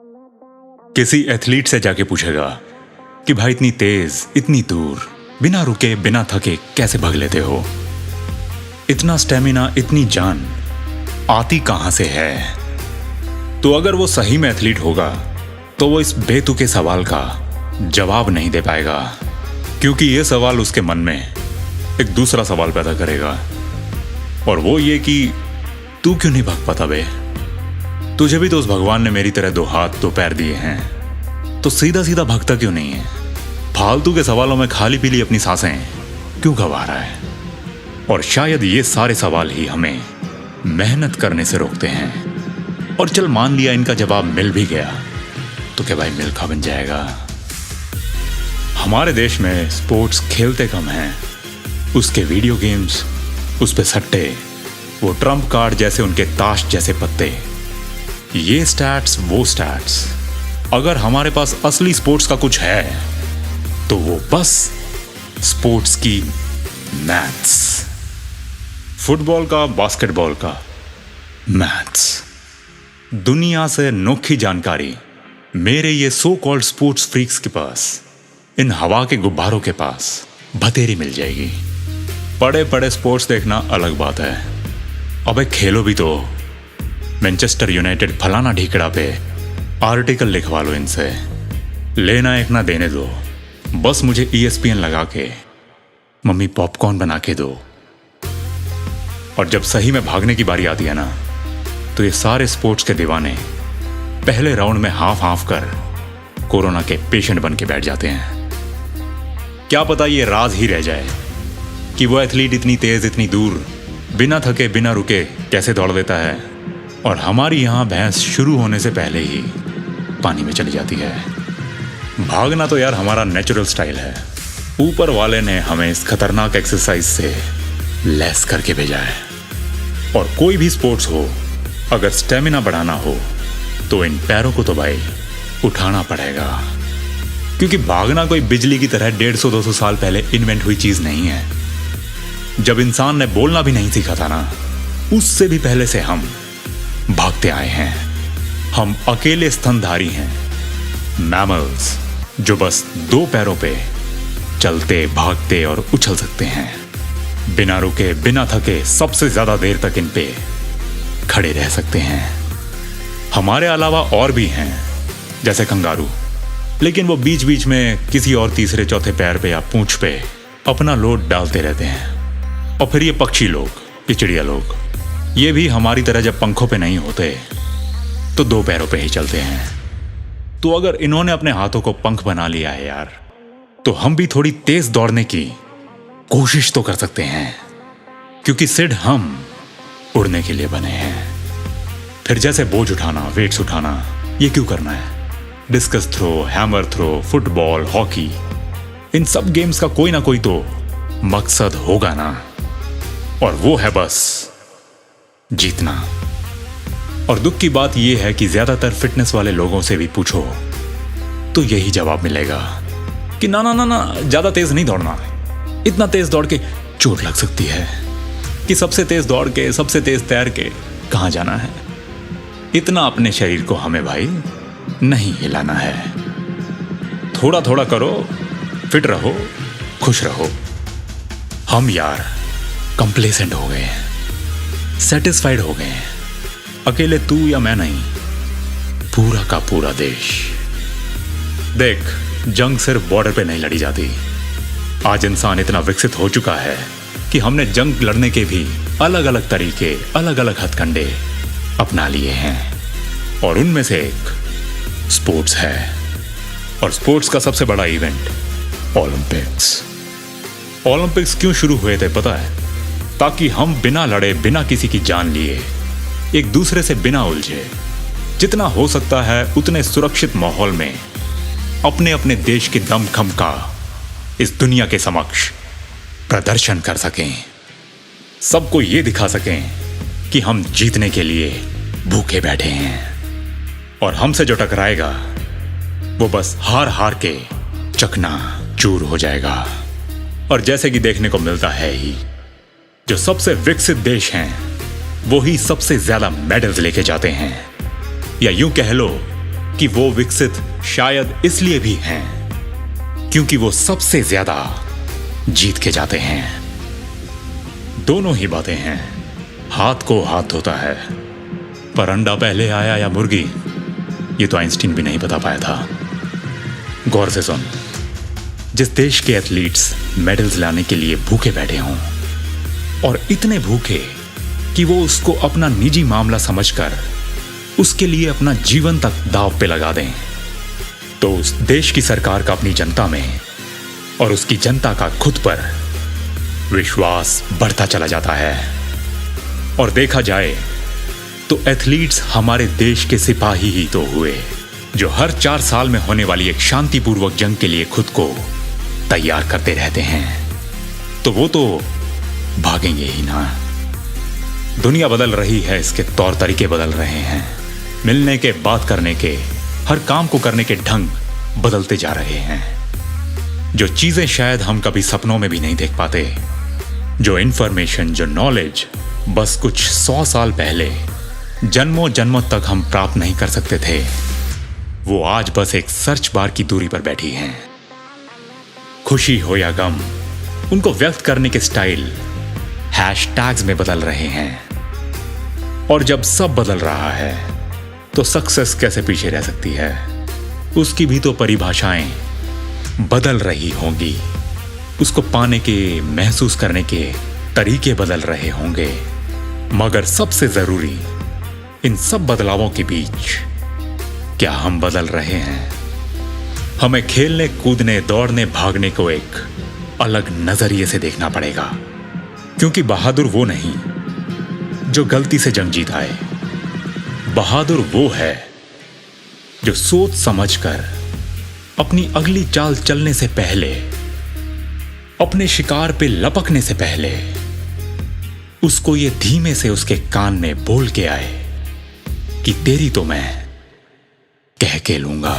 किसी एथलीट से जाके पूछेगा कि भाई इतनी तेज, इतनी दूर, बिना रुके, बिना थके कैसे भाग लेते हो? इतना स्टेमिना, इतनी जान आती कहां से है? तो अगर वो सही में एथलीट होगा तो वो इस बेतुके सवाल का जवाब नहीं दे पाएगा, क्योंकि ये सवाल उसके मन में एक दूसरा सवाल पैदा करेगा, और वो ये कि तू क्यों नहीं भाग पाता बे? तुझे भी तो उस भगवान ने मेरी तरह 2 हाथ 2 पैर दिए हैं, तो सीधा सीधा भागता क्यों नहीं है? फालतू के सवालों में खाली पीली अपनी सांसें क्यों गंवा रहा है? और शायद ये सारे सवाल ही हमें मेहनत करने से रोकते हैं। और चल मान लिया इनका जवाब मिल भी गया, तो क्या भाई मिल्खा बन जाएगा? हमारे देश में स्पोर्ट्स खेलते कम हैं, उसके वीडियो गेम्स, उस पे सट्टे, वो ट्रम्प कार्ड जैसे उनके ताश जैसे पत्ते, ये स्टैट्स वो स्टैट्स। अगर हमारे पास असली स्पोर्ट्स का कुछ है तो वो बस स्पोर्ट्स की मैथ्स। फुटबॉल का, बास्केटबॉल का मैथ्स। दुनिया से अनोखी जानकारी मेरे ये सो कॉल्ड स्पोर्ट्स फ्रीक्स के पास, इन हवा के गुब्बारों के पास बतेरी मिल जाएगी। पड़े पड़े स्पोर्ट्स देखना अलग बात है, अबे खेलो भी तो। मैनचेस्टर यूनाइटेड फलाना ढीकड़ा पे आर्टिकल लिखवा लो इनसे, लेना एक ना देने दो, बस मुझे ESPN लगा के मम्मी पॉपकॉर्न बना के दो। और जब सही में भागने की बारी आती है ना, तो ये सारे स्पोर्ट्स के दीवाने पहले राउंड में हाफ हाफ कर कोरोना के पेशेंट बन के बैठ जाते हैं। क्या पता ये राज ही रह जाए कि वो एथलीट इतनी तेज, इतनी दूर, बिना थके, बिना रुके कैसे दौड़ देता है, और हमारी यहां भैंस शुरू होने से पहले ही पानी में चली जाती है। भागना तो यार हमारा नेचुरल स्टाइल है, ऊपर वाले ने हमें इस खतरनाक एक्सरसाइज से लैस करके भेजा है। और कोई भी स्पोर्ट्स हो, अगर स्टेमिना बढ़ाना हो तो इन पैरों को तो भाई उठाना पड़ेगा, क्योंकि भागना कोई बिजली की तरह 150-200 साल पहले इन्वेंट हुई चीज नहीं है। जब इंसान ने बोलना भी नहीं सीखा था ना, उससे भी पहले से हम भागते आए हैं। हम अकेले स्तनधारी हैं, मैमल्स, जो बस 2 पैरों पे चलते, भागते और उछल सकते हैं, बिना रुके, बिना थके, सबसे ज्यादा देर तक इन पे खड़े रह सकते हैं। हमारे अलावा और भी हैं, जैसे कंगारू, लेकिन वो बीच बीच में किसी और तीसरे चौथे पैर पे या पूंछ पे अपना लोड डालते रहते हैं। और फिर ये पक्षी लोग, ये चिड़िया लोग, ये भी हमारी तरह जब पंखों पे नहीं होते तो 2 पैरों पे ही चलते हैं। तो अगर इन्होंने अपने हाथों को पंख बना लिया है यार, तो हम भी थोड़ी तेज दौड़ने की कोशिश तो कर सकते हैं, क्योंकि सिड हम उड़ने के लिए बने हैं। फिर जैसे बोझ उठाना, वेट्स उठाना, ये क्यों करना है? Discus throw, hammer throw, football, hockey, इन सब गेम्स का कोई ना कोई तो मकसद होगा ना, और वो है बस जीतना। और दुख की बात यह है कि ज्यादातर फिटनेस वाले लोगों से भी पूछो तो यही जवाब मिलेगा कि ना ना ना ना, ज्यादा तेज नहीं दौड़ना, इतना तेज दौड़ के चोट लग सकती है, कि सबसे तेज दौड़ के, सबसे तेज तैर के कहां जाना है। इतना अपने शरीर को हमें भाई नहीं हिलाना है। थोड़ा थोड़ा करो, फिट रहो, खुश रहो। हम यार कंप्लेसेंट हो गए हैं, सेटिस्फाइड हो गए हैं। अकेले तू या मैं नहीं, पूरा का पूरा देश। देख, जंग सिर्फ बॉर्डर पे नहीं लड़ी जाती। आज इंसान इतना विकसित हो चुका है कि हमने जंग लड़ने के भी अलग अलग तरीके, अलग अलग हथकंडे अपना लिए हैं, और उनमें से एक स्पोर्ट्स है। और स्पोर्ट्स का सबसे बड़ा इवेंट ओलंपिक्स। ओलंपिक्स क्यों शुरू हुए थे पता है? ताकि हम बिना लड़े, बिना किसी की जान लिए, एक दूसरे से बिना उलझे, जितना हो सकता है उतने सुरक्षित माहौल में अपने अपने देश के दमखम का इस दुनिया के समक्ष प्रदर्शन कर सकें, सबको ये दिखा सकें कि हम जीतने के लिए भूखे बैठे हैं, और हमसे जो टकराएगा वो बस हार हार के चकना चूर हो जाएगा। और जैसे कि देखने को मिलता है ही, जो सबसे विकसित देश हैं वो ही सबसे ज्यादा मेडल्स लेके जाते हैं, या यूं कह लो क्योंकि वो विकसित शायद इसलिए भी हैं क्योंकि वो सबसे ज्यादा जीत के जाते हैं। दोनों ही बातें हैं, हाथ को हाथ धोता है, पर अंडा पहले आया या मुर्गी, ये तो आइंस्टीन भी नहीं बता पाया था। गौर से सुन, जिस देश के एथलीट्स मेडल्स लाने के लिए भूखे बैठे हों और इतने भूखे कि वो उसको अपना निजी मामला समझकर उसके लिए अपना जीवन तक दांव पे लगा दें, तो उस देश की सरकार का अपनी जनता में और उसकी जनता का खुद पर विश्वास बढ़ता चला जाता है। और देखा जाए तो एथलीट्स हमारे देश के सिपाही ही तो हुए, जो हर 4 साल में होने वाली एक शांतिपूर्वक जंग के लिए खुद को तैयार करते रहते हैं। तो वो तो भागेंगे ही ना। दुनिया बदल रही है, इसके तौर तरीके बदल रहे हैं, मिलने के, बात करने के, हर काम को करने के ढंग बदलते जा रहे हैं। जो चीजें शायद हम कभी सपनों में भी नहीं देख पाते, जो इंफॉर्मेशन, जो नॉलेज बस कुछ 100 साल पहले जन्मों जन्मों तक हम प्राप्त नहीं कर सकते थे, वो आज बस एक सर्च बार की दूरी पर बैठी हैं। खुशी हो या गम, उनको व्यक्त करने के स्टाइल हैशटैग्स में बदल रहे हैं। और जब सब बदल रहा है तो सक्सेस कैसे पीछे रह सकती है? उसकी भी तो परिभाषाएं बदल रही होंगी, उसको पाने के, महसूस करने के तरीके बदल रहे होंगे। मगर सबसे जरूरी, इन सब बदलावों के बीच क्या हम बदल रहे हैं? हमें खेलने, कूदने, दौड़ने, भागने को एक अलग नजरिए से देखना पड़ेगा, क्योंकि बहादुर वो नहीं जो गलती से जंग जीत आए। बहादुर वो है जो सोच समझकर अपनी अगली चाल चलने से पहले, अपने शिकार पे लपकने से पहले उसको ये धीमे से उसके कान में बोल के आए कि तेरी तो मैं कह के लूंगा।